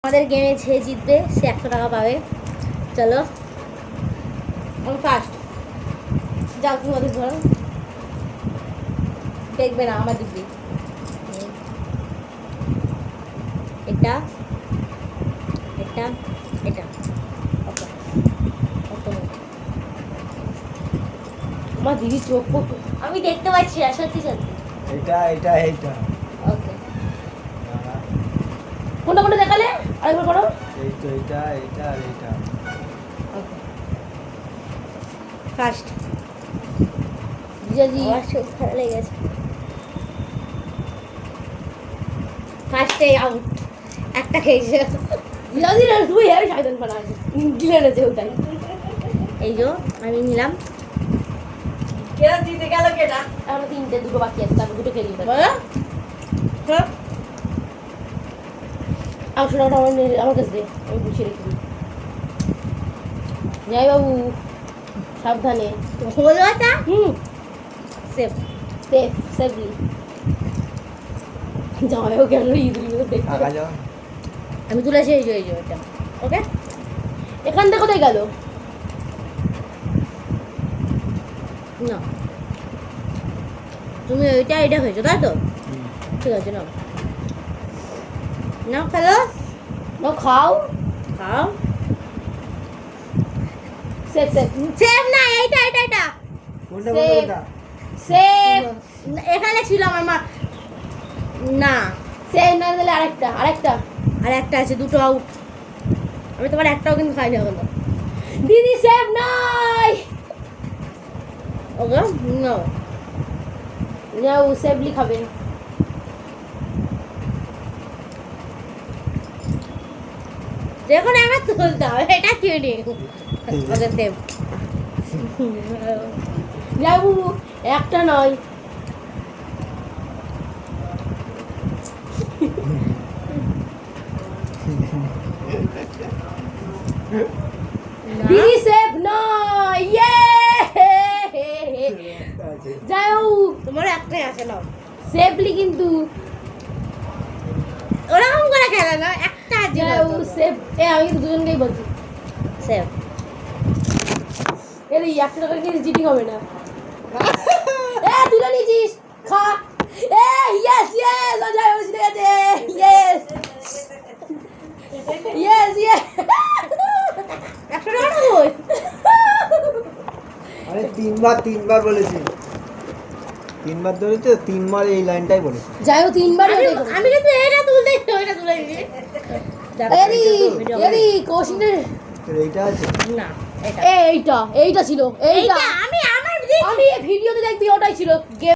আমাদের গেমে যে জিতবে সে 100 টাকা পাবে। চলো আমি ফার্স্ট। যাও তুমি ওদের ধরো, দেখবে না আমার দিব্যি। এটা এটা এটা ওকে ওকে। আমার দিদি চোখ আমি দেখতে পাচ্ছি না, সত্যি সত্যি। এটা এটা এটা ওকে কোনটা কোনটা দেখালে আরেকবার করো। এই তো এটা এটা আর এটা। Okay first. জিজাজি আমার চোখ ভালো লেগেছে। ফার্স্টে আউট, একটা খেয়েছে। জিজাজি না তুই আর সাইডন বানা গিলে নেছে ওটাই। এই যে আমি নিলাম। কেরা জিতে গেল কেটা? এখন তিনটে, দুটো বাকি আছে, তারপর দুটো খেয়ে নিতে হবে। হ্যাঁ আউটটা আমার কাছে দে, আমি গুছিয়ে রেখে দিই। জয় বাবু সাবধানে বলো এটা। সেফ সেফ সেফলি জয়ও গেল ইঁদুর আগা যাও। আমি তুলে এসে এই যে এটা ওকে। এখান থেকে কোথায় গেল না? তুমি ওইটা এটা হয়েছো তাই তো? ঠিক আছে নাও নাও খেলো, নাও খাও খাও। সেফ সেফ সেফ না, এইটা এটা এটা কোনটা Safe. কোনটা? সেফ এখানে ছিল আমার মা। না সেফ না দিলে আরেকটা আরেকটা আরেকটা আছে, দুটো আউট। আমি তোমার একটাও কিন্তু খাইনি এখন। দিদি সেফ নাই। ওকে নাও নাও সেফলি খাবে। দেখুন আমার তুলতে হবে, এটা চিনি। ওকে সেফ যাবু একটা নয়। দিদি সেফ নয়। ইয়ে যাও তোমার একটাই আছে নাও সেফলি, কিন্তু ওরকম করে খেলে না, একটা যাও সেফ। এ আমি কিন্তু দুজনকেই বলছি সেফ। এর 100 টাকা কিন্তু চিটিং হবে না। এ তুলে নিয়েছিস খা। এ ইয়েস ইয়েস অজয় বসে গেছে। ইয়েস ইয়েস ইয়েস 100 টাকা না কই? আরে তিনবার বলেছি। তিনবার ধরেছে, তিনবার এই লাইনটাই বলেছি। যাইও তিনবার আমি কিন্তু এটা তুলতে ওইটা তুলে দিয়েছি। এরি এরি কোশ্চেন তোর এইটা আছে না, এটা এইটা ছিল এইটা। আমি ভিডিওতে দেখবি ওটাই ছিল।